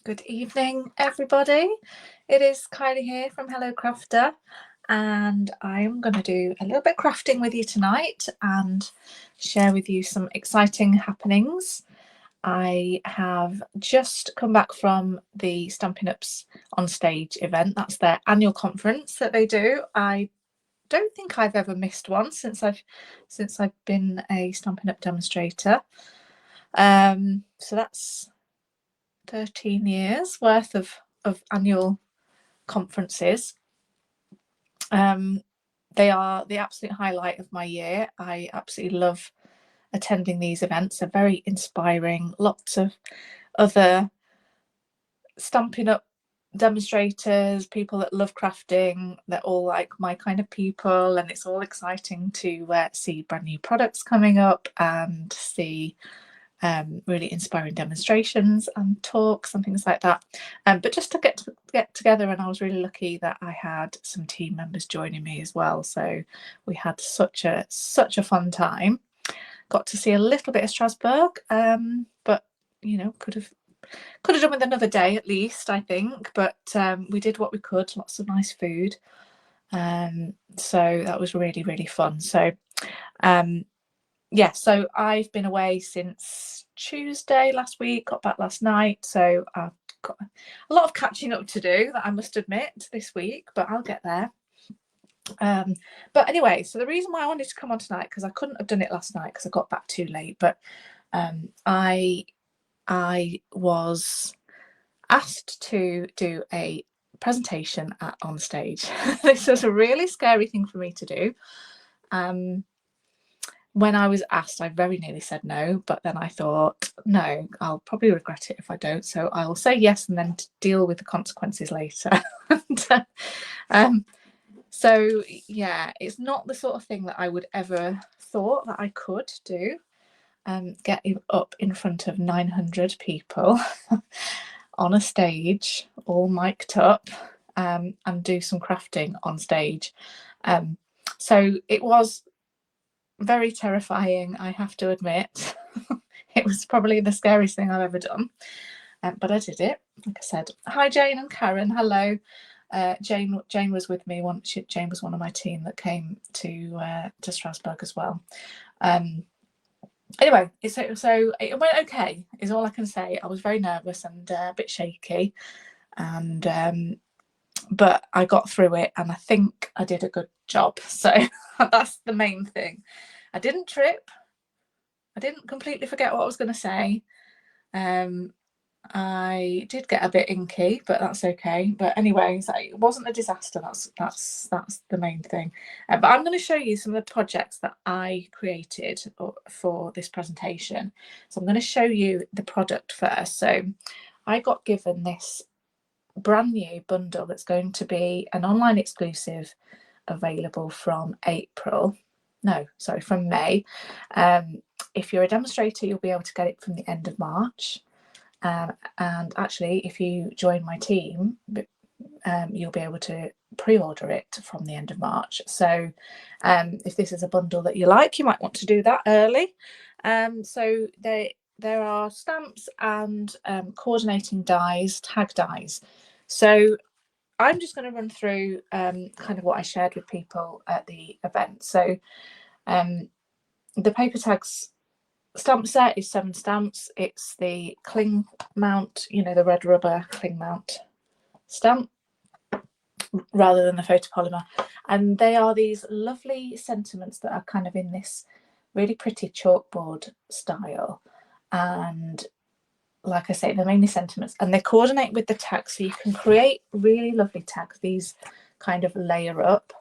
Good evening, everybody. It is Kylie here from Hello Crafter, and I'm going to do a little bit of crafting with you tonight and share with you some exciting happenings. I have just come back from the Stampin' Up's OnStage event. That's their annual conference that they do. I don't think I've ever missed one since I've been a Stampin' Up demonstrator. So that's 13 years worth of annual conferences. They are the absolute highlight of my year. I absolutely love attending these events. They're very inspiring. Lots of other Stampin' Up demonstrators, people that love crafting. They're all like my kind of people, and it's all exciting to see brand new products coming up and see really inspiring demonstrations and talks and things like that. But just to get together, and I was really lucky that I had some team members joining me as well. So we had such a fun time. Got to see a little bit of Strasbourg, but you know, could have done with another day at least, I think. But we did what we could. Lots of nice food. So that was really fun. So yeah, so I've been away since Tuesday last week, got back last night, so I've got a lot of catching up to do, that I must admit, this week, but I'll get there. But anyway, so the reason why I wanted to come on tonight, because I couldn't have done it last night because I got back too late, but I was asked to do a presentation at OnStage. This was a really scary thing for me to do. When I was asked, I very nearly said no, but then I thought, no, I'll probably regret it if I don't. So I will say yes and then deal with the consequences later. So yeah, it's not the sort of thing that I would ever thought that I could do. Get up in front of 900 people on a stage, all mic'd up, and do some crafting on stage. So it was very terrifying, I have to admit. It was probably the scariest thing I've ever done, but I did it. Like I said, hi Jane and Karen, hello. Jane was with me once. Jane was one of my team that came to Strasbourg as well. Anyway, so it went okay, is all I can say. I was very nervous and a bit shaky, and but I got through it, and I think I did a good job. So that's the main thing. I didn't trip. I didn't completely forget what I was going to say. I did get a bit inky, but that's okay. But anyway, so it wasn't a disaster. That's the main thing. But I'm going to show you some of the projects that I created for this presentation. So I'm going to show you the product first. So I got given this brand new bundle that's going to be an online exclusive, available from from May. If you're a demonstrator, you'll be able to get it from the end of March, and actually if you join my team, you'll be able to pre-order it from the end of March. So if this is a bundle that you like, you might want to do that early. So there are stamps and coordinating dies, tag dies. So I'm just going to run through kind of what I shared with people at the event. So the paper tags stamp set is 7 stamps. It's the cling mount, you know, the red rubber cling mount stamp rather than the photopolymer. And they are these lovely sentiments that are kind of in this really pretty chalkboard style. And like I say, they're mainly sentiments, and they coordinate with the tags, so you can create really lovely tags. These kind of layer up,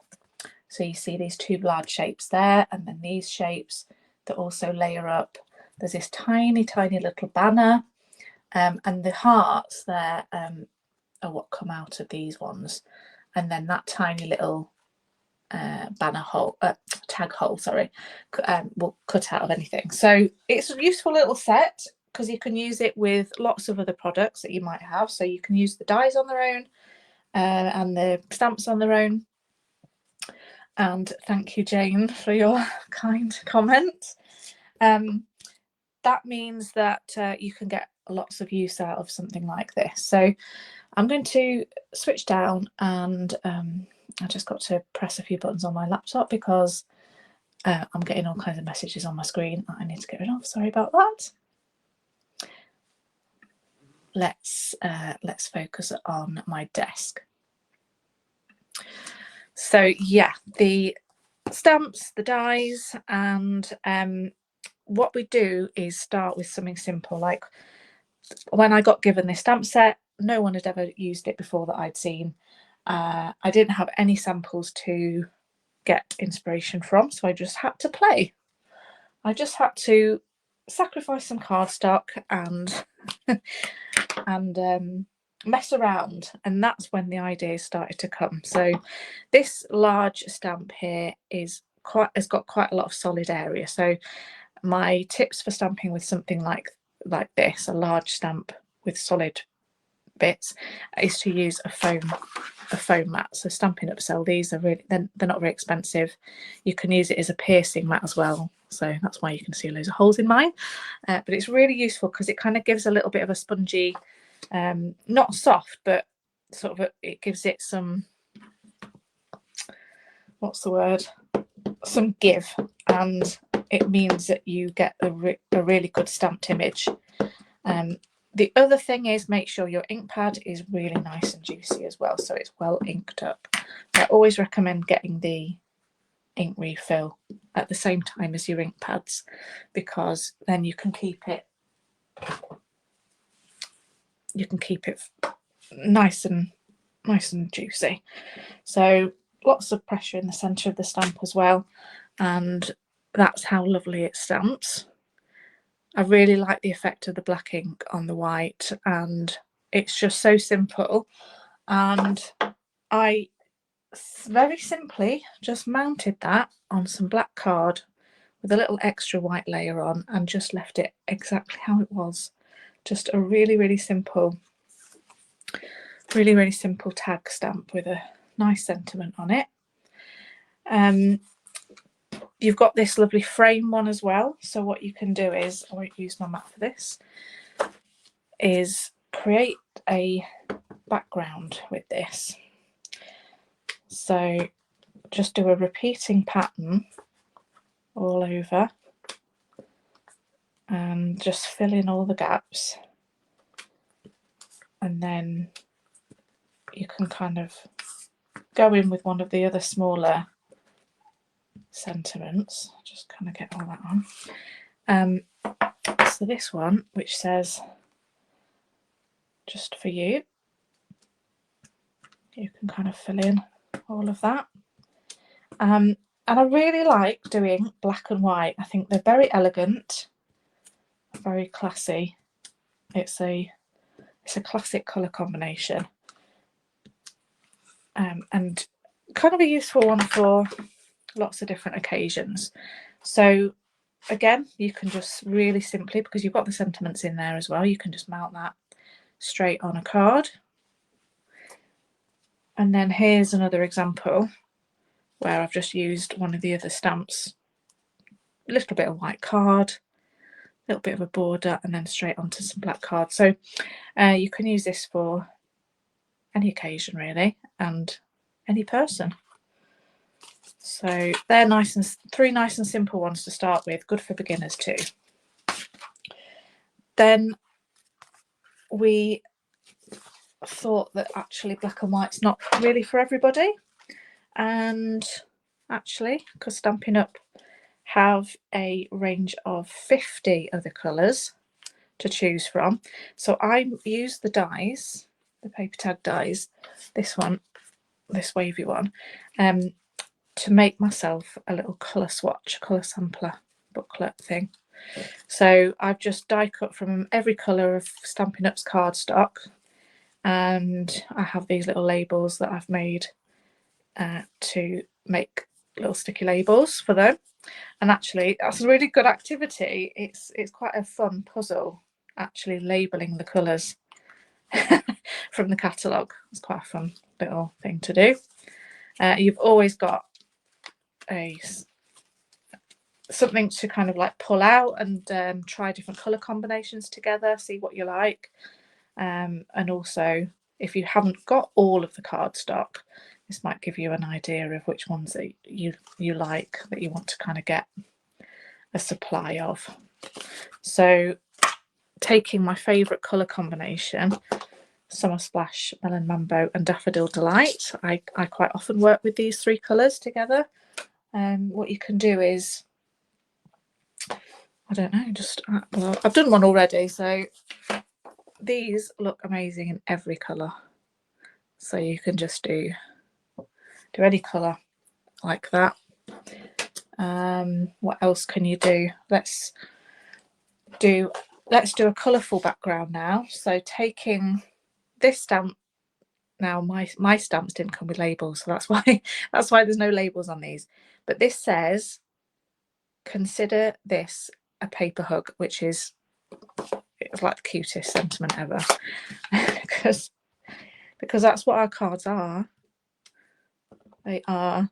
so you see these 2 large shapes there, and then these shapes that also layer up. There's this tiny little banner, and the hearts there are what come out of these ones, and then that tiny little banner hole, tag hole, sorry, will cut out of anything. So it's a useful little set, because you can use it with lots of other products that you might have. So you can use the dies on their own and the stamps on their own. And thank you, Jane, for your kind comment. that means that you can get lots of use out of something like this. So I'm going to switch down, and I just got to press a few buttons on my laptop because I'm getting all kinds of messages on my screen that I need to get rid of. Sorry about that. Let's focus on my desk. So yeah, the stamps, the dies, and what we do is start with something simple. Like when I got given this stamp set, no one had ever used it before that I'd seen. I didn't have any samples to get inspiration from, so I just had to play. I just had to sacrifice some cardstock and mess around, and that's when the ideas started to come. So this large stamp here has got quite a lot of solid area. So my tips for stamping with something like this, a large stamp with solid bits, is to use a foam mat. So Stampin' Up sell these. They're not very expensive. You can use it as a piercing mat as well, so that's why you can see loads of holes in mine. But it's really useful because it kind of gives a little bit of a spongy, not soft, but sort of it gives it some, what's the word, some give, and it means that you get a really good stamped image. The other thing is, make sure your ink pad is really nice and juicy as well, so it's well inked up. I always recommend getting the ink refill at the same time as your ink pads, because then you can keep it nice and juicy. So lots of pressure in the centre of the stamp as well, and that's how lovely it stamps. I really like the effect of the black ink on the white, and it's just so simple. And I very simply just mounted that on some black card with a little extra white layer on, and just left it exactly how it was. Just a really simple tag stamp with a nice sentiment on it. You've got this lovely frame one as well. So what you can do is, I won't use my mat for this, is create a background with this. So just do a repeating pattern all over and just fill in all the gaps, and then you can kind of go in with one of the other smaller sentiments. Just kind of get all that on. So this one, which says "just for you," you can kind of fill in all of that. And I really like doing black and white. I think they're very elegant, very classy. It's a classic colour combination, and kind of a useful one for lots of different occasions. So again, you can just really simply, because you've got the sentiments in there as well, you can just mount that straight on a card. And then here's another example where I've just used one of the other stamps, a little bit of white card, a little bit of a border, and then straight onto some black card. So you can use this for any occasion really, and any person. So they're three nice and simple ones to start with, good for beginners too. Then we thought that actually black and white's not really for everybody, and actually, because Stampin' Up have a range of 50 other colours to choose from, so I used the dies, the paper tag dies, this one, this wavy one, to make myself a little colour swatch, colour sampler booklet thing. So I've just die cut from every colour of Stampin' Up's cardstock, and I have these little labels that I've made to make little sticky labels for them. And actually, that's a really good activity. It's quite a fun puzzle, actually labelling the colours from the catalogue. It's quite a fun little thing to do. You've always got a something to kind of like pull out and try different colour combinations together, see what you like. And also, if you haven't got all of the cardstock, this might give you an idea of which ones that you like, that you want to kind of get a supply of. So taking my favourite colour combination, Summer Splash, Melon Mambo and Daffodil Delight, I quite often work with these three colours together. What you can do is, I don't know, just, well, I've done one already, so these look amazing in every colour. So you can just do any colour like that. What else can you do? Let's do a colourful background now. So taking this stamp, now my stamps didn't come with labels, so that's why there's no labels on these. But this says, consider this a paper hug, which is, it's like the cutest sentiment ever. because that's what our cards are. They are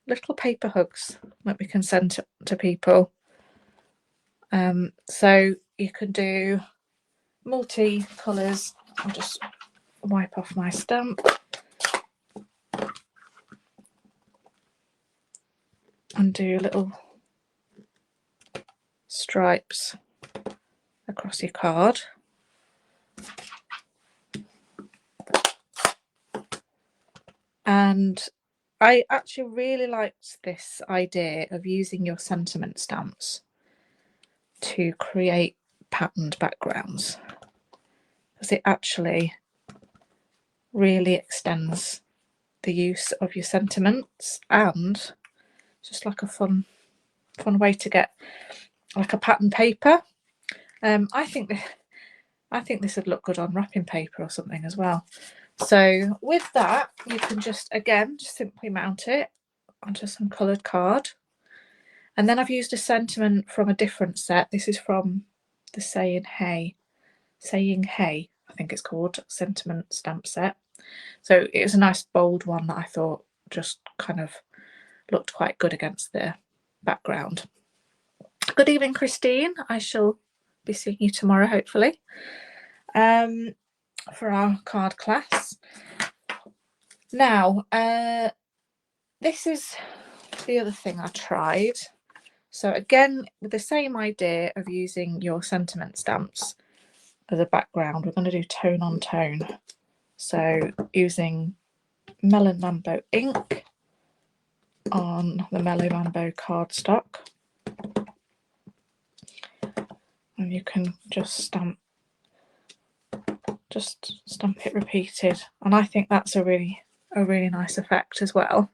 little paper hugs that we can send to people. So you can do multi colours. I'll just wipe off my stamp and do little stripes across your card. And I actually really liked this idea of using your sentiment stamps to create patterned backgrounds, because it actually really extends the use of your sentiments, and just like a fun way to get like a pattern paper. I think this would look good on wrapping paper or something as well. So with that, you can just simply mount it onto some coloured card. And then I've used a sentiment from a different set. This is from the Saying Hey, I think it's called, sentiment stamp set. So it was a nice bold one that I thought just kind of looked quite good against the background. Good evening, Christine. I shall be seeing you tomorrow, hopefully, for our card class. Now, this is the other thing I tried. So again, with the same idea of using your sentiment stamps as a background, we're going to do tone on tone. So using Melon Mambo ink on the Melon Mambo cardstock, and you can just stamp it repeated, and I think that's a really nice effect as well.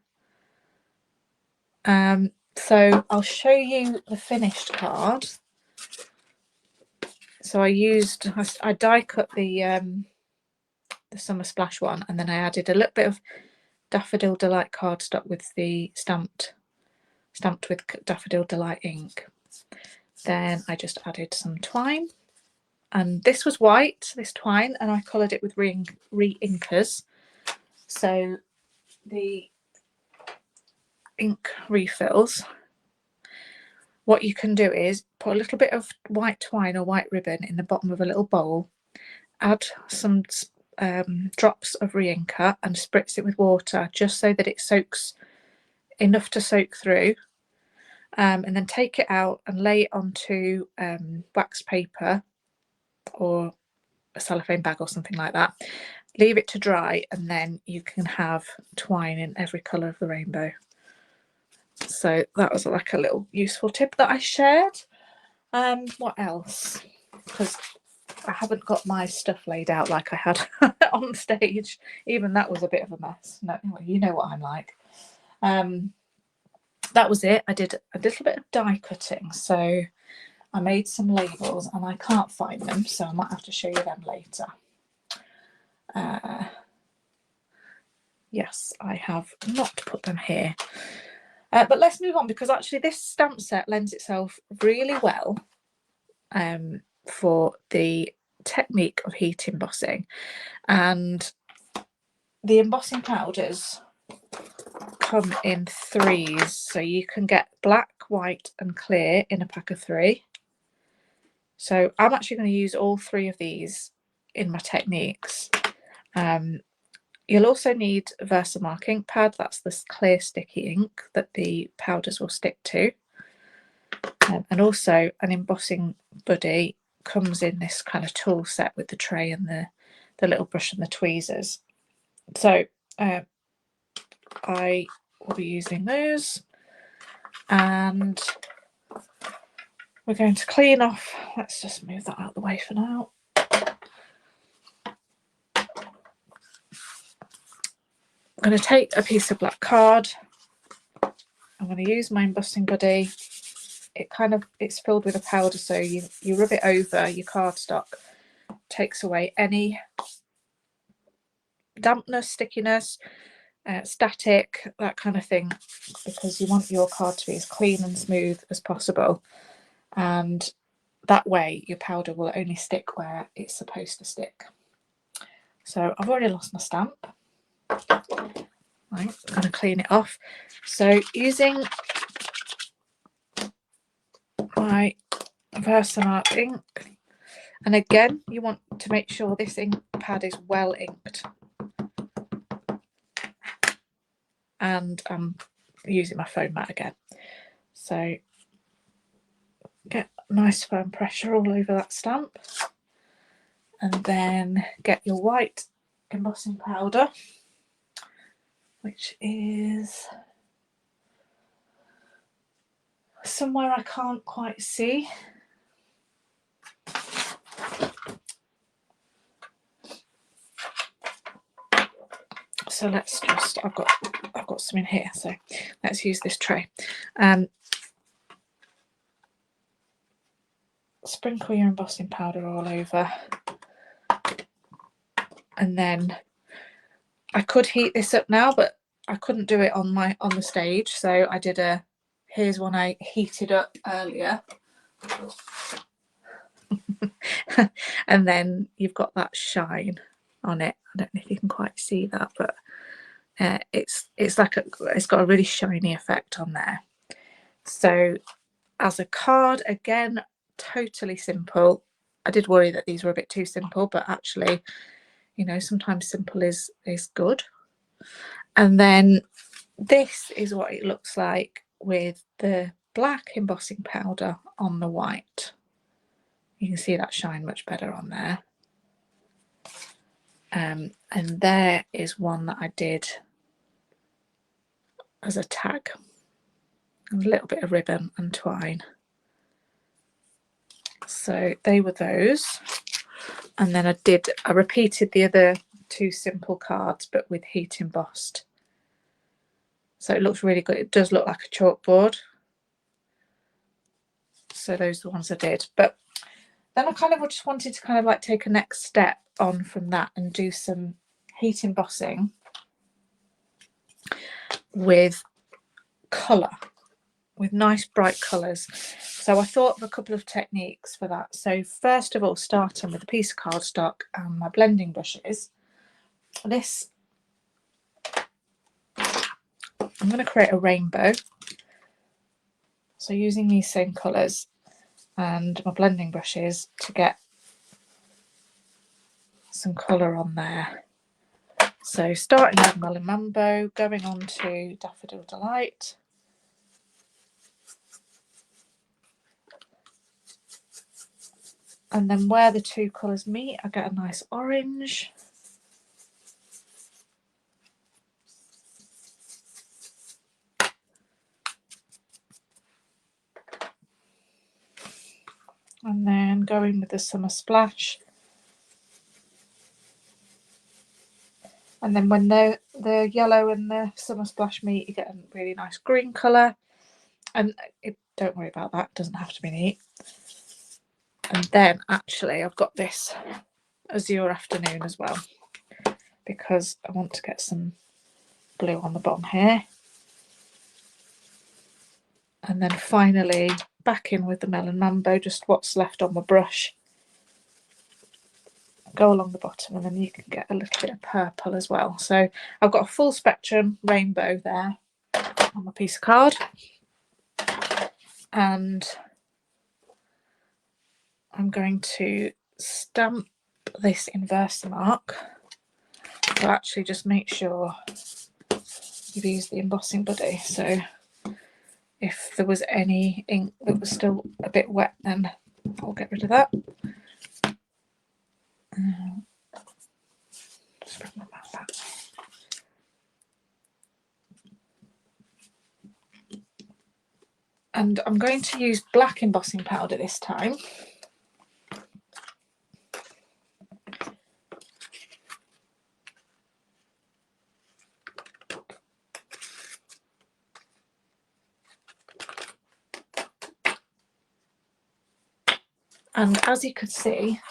So I'll show you the finished card. So I die cut the Summer Splash one, and then I added a little bit of Daffodil Delight cardstock with the stamped with Daffodil Delight ink. Then I just added some twine, and this was white, this twine, and I coloured it with re-inkers. So the ink refills, what you can do is put a little bit of white twine or white ribbon in the bottom of a little bowl, add some drops of re-inker and spritz it with water just so that it soaks enough to soak through, and then take it out and lay it onto wax paper or a cellophane bag or something like that. Leave it to dry, and then you can have twine in every colour of the rainbow. So that was like a little useful tip that I shared. What else? Because I haven't got my stuff laid out like I had on stage. Even that was a bit of a mess. No, you know what I'm like. That was it. I did a little bit of die cutting. So I made some labels, and I can't find them, so I might have to show you them later. Yes, I have not put them here. But let's move on, because actually this stamp set lends itself really well for the technique of heat embossing. And the embossing powders come in 3s, so you can get black, white and clear in a pack of 3. So I'm actually going to use all 3 of these in my techniques. You'll also need Versamark ink pad. That's this clear sticky ink that the powders will stick to. And also an embossing buddy comes in this kind of tool set with the tray and the little brush and the tweezers. So I will be using those, and we're going to clean off. Let's just move that out of the way for now. I'm going to take a piece of black card. I'm going to use my embossing buddy. It's filled with a powder, so you rub it over your cardstock. Takes away any dampness, stickiness, static, that kind of thing, because you want your card to be as clean and smooth as possible, and that way your powder will only stick where it's supposed to stick. So I've already lost my stamp. Right, I'm going to clean it off. So using my Versamark ink, and again you want to make sure this ink pad is well inked, and I'm using my foam mat again. So get nice firm pressure all over that stamp, and then get your white embossing powder, which is somewhere I can't quite see. So let's just, I've got some in here, so let's use this tray. Sprinkle your embossing powder all over, and then I could heat this up now, but I couldn't do it on the stage, so I did here's one I heated up earlier. And then you've got that shine on it. I don't know if you can quite see that, but it's like it's got a really shiny effect on there. So as a card, again, totally simple. I did worry that these were a bit too simple, but actually, you know, sometimes simple is good. And then this is what it looks like with the black embossing powder on the white. You can see that shine much better on there. And there is one that I did as a tag, a little bit of ribbon and twine. So they were those. And then I repeated the other 2 simple cards, but with heat embossed. So it looks really good. It does look like a chalkboard. So those are the ones I did. But then I kind of just wanted to kind of like take a next step on from that and do some heat embossing with colour, with nice bright colours. So I thought of a couple of techniques for that. So first of all, starting with a piece of cardstock and my blending brushes, I'm going to create a rainbow. So using these same colours and my blending brushes to get some colour on there. So starting with Melon Mambo, going on to Daffodil Delight. And then where the 2 colours meet, I get a nice orange. And then going with the Summer Splash. And then when the yellow and the Summer Splash meet, you get a really nice green colour. And don't worry about that, it doesn't have to be neat. And then actually I've got this Azure Afternoon as well, because I want to get some blue on the bottom here. And then finally back in with the Melon Mambo, just what's left on my brush. go along the bottom, and then you can get a little bit of purple as well. So I've got a full spectrum rainbow there on my piece of card, and I'm going to stamp this in Versamark. So actually just make sure you've used the embossing buddy, so if there was any ink that was still a bit wet, then I'll get rid of that. Just bring my mat back. And I'm going to use black embossing powder this time. And as you could see,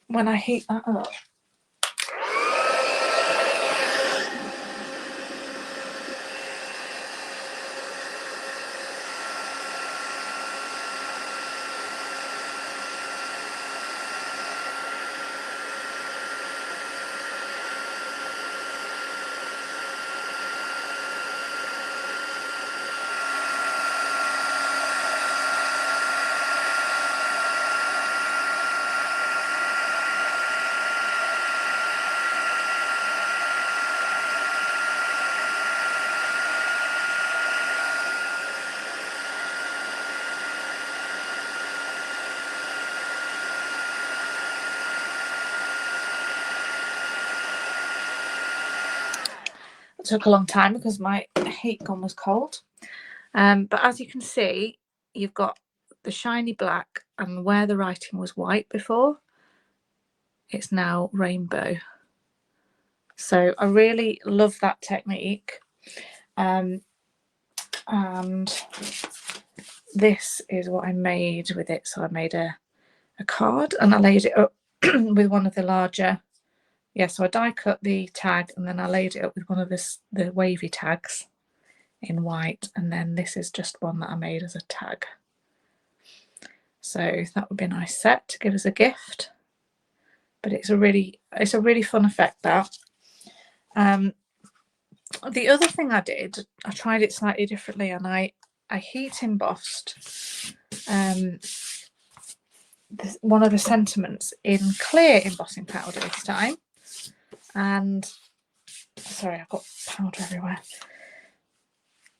when I heat that up, it took a long time because my heat gun was cold. But as you can see, you've got the shiny black, and where the writing was white before, it's now rainbow. So I really love that technique. And this is what I made with it. So I made a card, and I laid it up with one of the larger, so I die cut the tag, and then I laid it up with one of the wavy tags in white, and then this is just one that I made as a tag. So that would be a nice set to give as a gift. But it's a really fun effect, that. The other thing I did, I tried it slightly differently, and I heat embossed one of the sentiments in clear embossing powder this time. And sorry, I've got powder everywhere.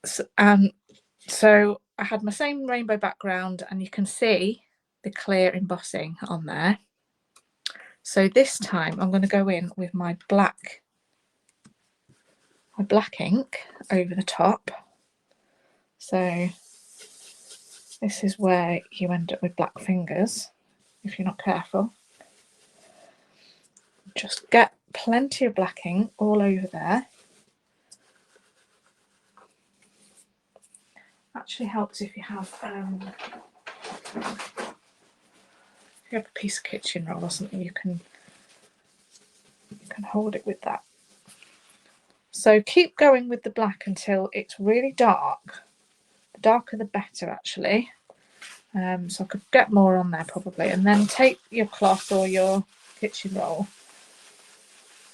So I had my same rainbow background, and you can see the clear embossing on there. So this time I'm going to go in with my black ink over the top. So this is where you end up with black fingers if you're not careful. Just get plenty of black ink all over there. Actually helps if you have a piece of kitchen roll or something, you can hold it with that. So keep going with the black until it's really dark. The darker the better, actually. So I could get more on there probably, and then take your cloth or your kitchen roll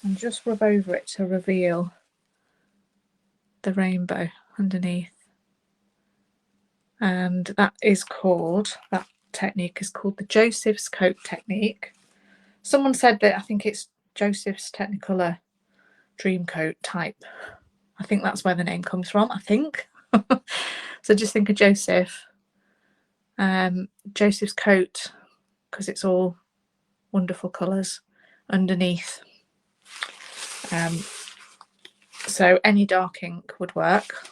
and just rub over it to reveal the rainbow underneath. And that technique is called the Joseph's coat technique. Someone said that I think it's Joseph's Technicolor Dream Coat type. I think that's where the name comes from, I think. So just think of Joseph. Joseph's coat, because it's all wonderful colours underneath. So any dark ink would work.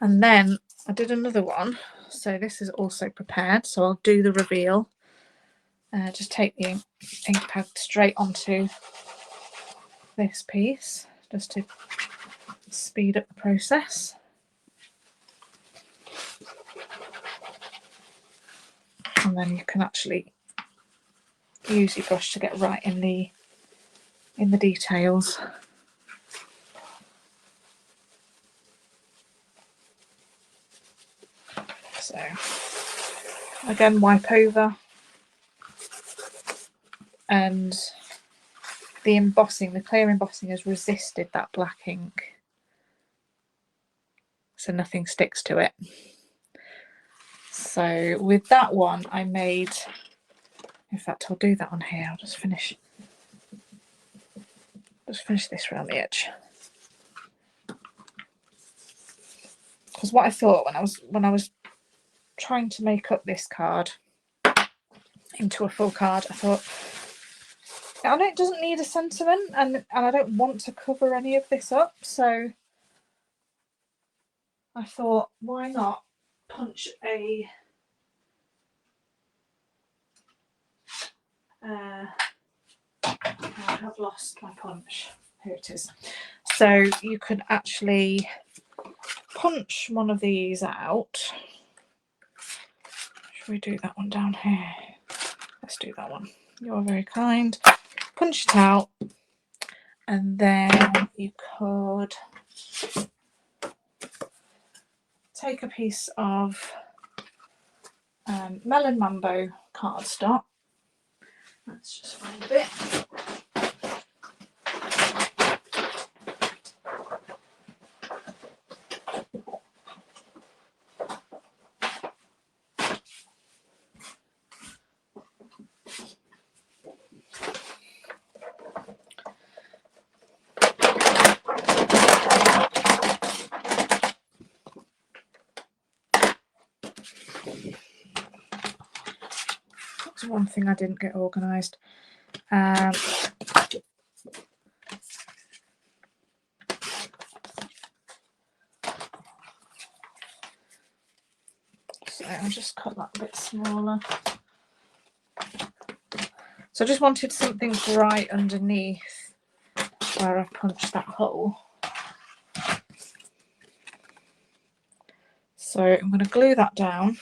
And then I did another one. So this is also prepared. So I'll do the reveal. Just take the ink pad straight onto this piece just to speed up the process. And then you can actually use your brush to get right in the details. So again, wipe over and the embossing, the clear embossing, has resisted that black ink, so nothing sticks to it. So with that one I made, in fact I'll do that on here, I'll just finish this around the edge, because what I thought when I was trying to make up this card into a full card, I thought, I know it doesn't need a sentiment, and I don't want to cover any of this up, so I thought, why not punch a I have lost my punch. Here it is. So you could actually punch one of these out. Should we do that one down here? Let's do that one. You're very kind. Punch it out, and then you could take a piece of Melon Mambo cardstock. Let's just find a bit. That's one thing I didn't get organised. So I'll just cut that a bit smaller. So I just wanted something right underneath where I punched that hole. So I'm going to glue that down.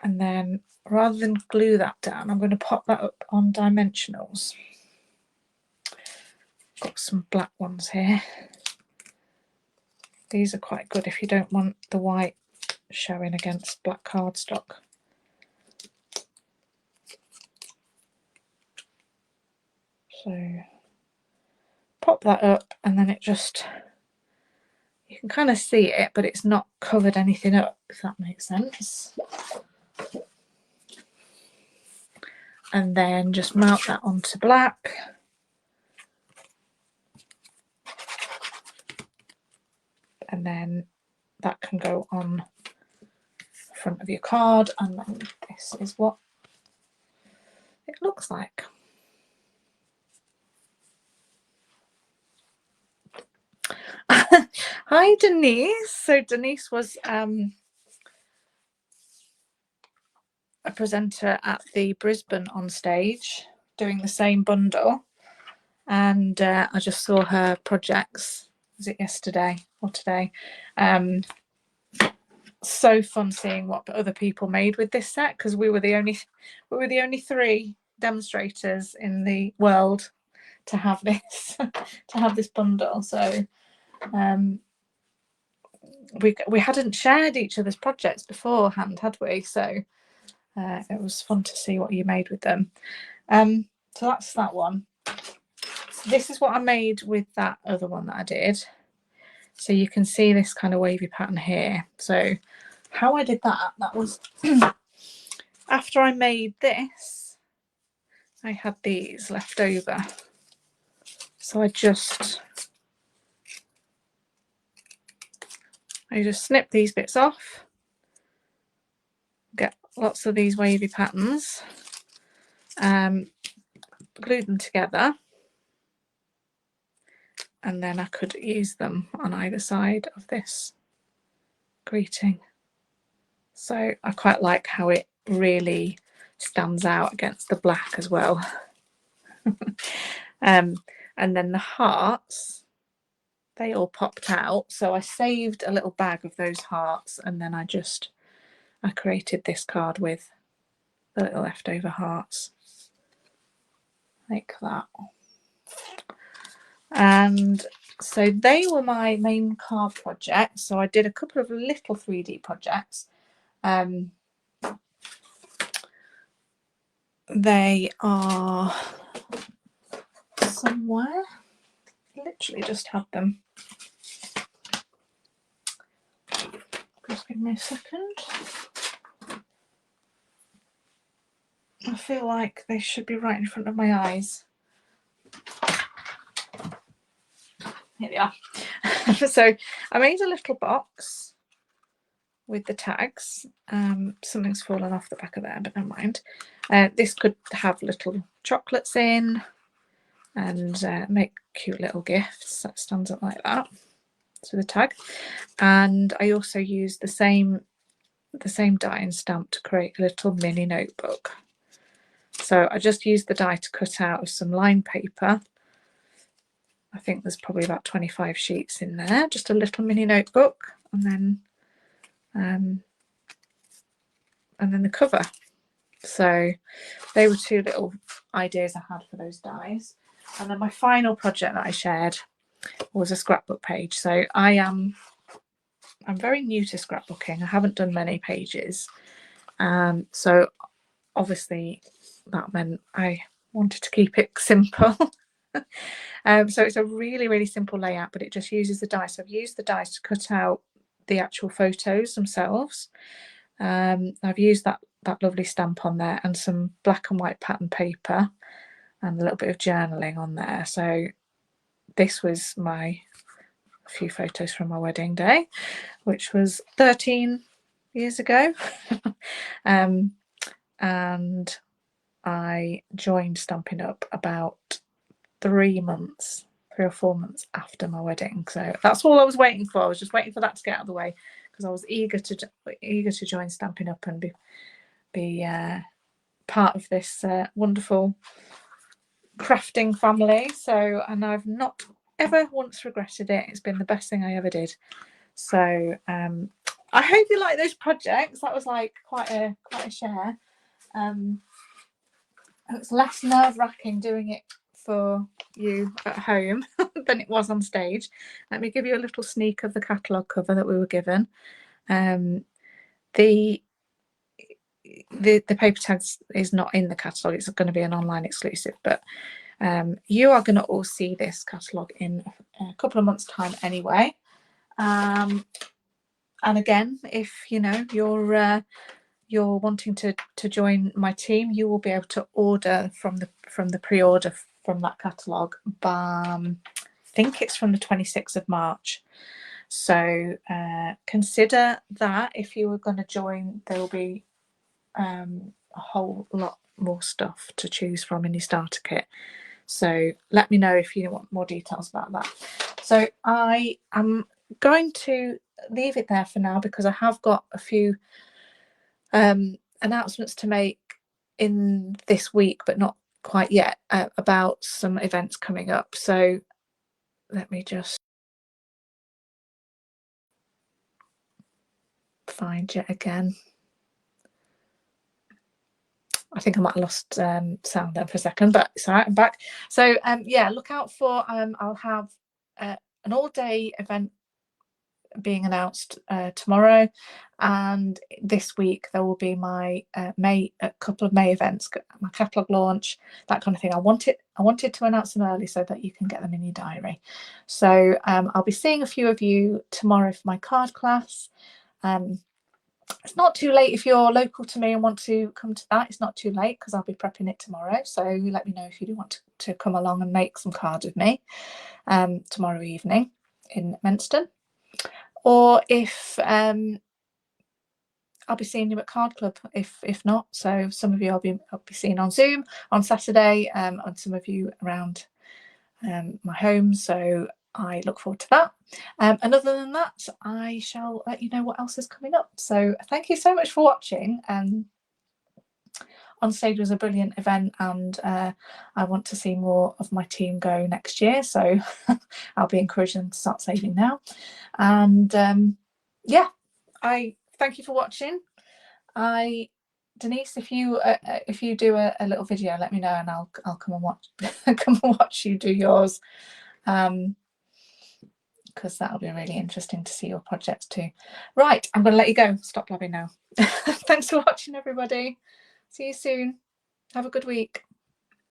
And then rather than glue that down, I'm going to pop that up on dimensionals. Got some black ones here. These are quite good if you don't want the white showing against black cardstock. So pop that up, and then it just, you can kind of see it, but it's not covered anything up, if that makes sense. And then just mount that onto black. And then that can go on the front of your card, and then this is what it looks like. Hi Denise. So Denise was a presenter at the Brisbane OnStage doing the same bundle, and I just saw her projects. Was it yesterday or today? So fun seeing what other people made with this set, because we were the only 3 demonstrators in the world to have this bundle. So we hadn't shared each other's projects beforehand, had we? So it was fun to see what you made with them. So that's that one. So this is what I made with that other one that I did. So you can see this kind of wavy pattern here. So how I did that was after I made this, I had these left over. So I just snip these bits off, get lots of these wavy patterns, glue them together, and then I could use them on either side of this greeting. So I quite like how it really stands out against the black as well. And then the hearts, they all popped out, so I saved a little bag of those hearts, and then I created this card with the little leftover hearts like that. And So they were my main card projects. So I did a couple of little 3D projects. They are somewhere. Literally just had them. Just give me a second. I feel like they should be right in front of my eyes. Here they are. So I made a little box with the tags. Something's fallen off the back of there, but never mind. This could have little chocolates in and make cute little gifts. That stands up like that. So the tag. And I also used the same die and stamp to create a little mini notebook. So I just used the die to cut out of some lined paper. I think there's probably about 25 sheets in there, just a little mini notebook, and then the cover. So they were two little ideas I had for those dies. And then my final project that I shared was a scrapbook page. So I'm very new to scrapbooking. I haven't done many pages. So obviously that meant I wanted to keep it simple. So it's a really, really simple layout, but it just uses the dies. So I've used the dies to cut out the actual photos themselves. I've used that lovely stamp on there and some black and white pattern paper and a little bit of journaling on there. So this was a few photos from my wedding day, which was 13 years ago. And I joined Stampin' Up about 3 or 4 months after my wedding. So that's all I was waiting for. I was just waiting for that to get out of the way because I was eager to join Stampin' Up and be part of this wonderful crafting family. So, and I've not ever once regretted it. It's been the best thing I ever did. So I hope you like those projects. That was like quite a share. It's less nerve-wracking doing it for you at home than it was on stage. Let me give you a little sneak of the catalogue cover that we were given. The paper tags is not in the catalogue. It's going to be an online exclusive, but you are going to all see this catalogue in a couple of months' time anyway. And again, if you're wanting to join my team, you will be able to order from the pre-order from that catalogue by I think it's from the 26th of March. So consider that if you were going to join, there will be a whole lot more stuff to choose from in your starter kit. So let me know if you want more details about that. So I am going to leave it there for now because I have got a few announcements to make in this week, but not quite yet, about some events coming up. So let me just find it again. I think I might have lost sound there for a second, but it's all right, I'm back. So yeah, look out for I'll have an all-day event being announced tomorrow, and this week there will be my a couple of May events, my catalogue launch, that kind of thing. I wanted to announce them early so that you can get them in your diary. So I'll be seeing a few of you tomorrow for my card class. It's not too late if you're local to me and want to come to that. It's not too late because I'll be prepping it tomorrow. So let me know if you do want to come along and make some cards with me tomorrow evening in Menston. Or if I'll be seeing you at Card Club if not. So some of you I'll be seeing on Zoom on Saturday, and some of you around my home. So I look forward to that. And other than that, I shall let you know what else is coming up. So thank you so much for watching. OnStage was a brilliant event, and I want to see more of my team go next year. So I'll be encouraging them to start saving now. And yeah, I thank you for watching. Denise, if you do a little video, let me know, and I'll come and watch come and watch you do yours. because that'll be really interesting to see your projects too. Right, I'm going to let you go. Stop blabbing now. Thanks for watching, everybody. See you soon. Have a good week.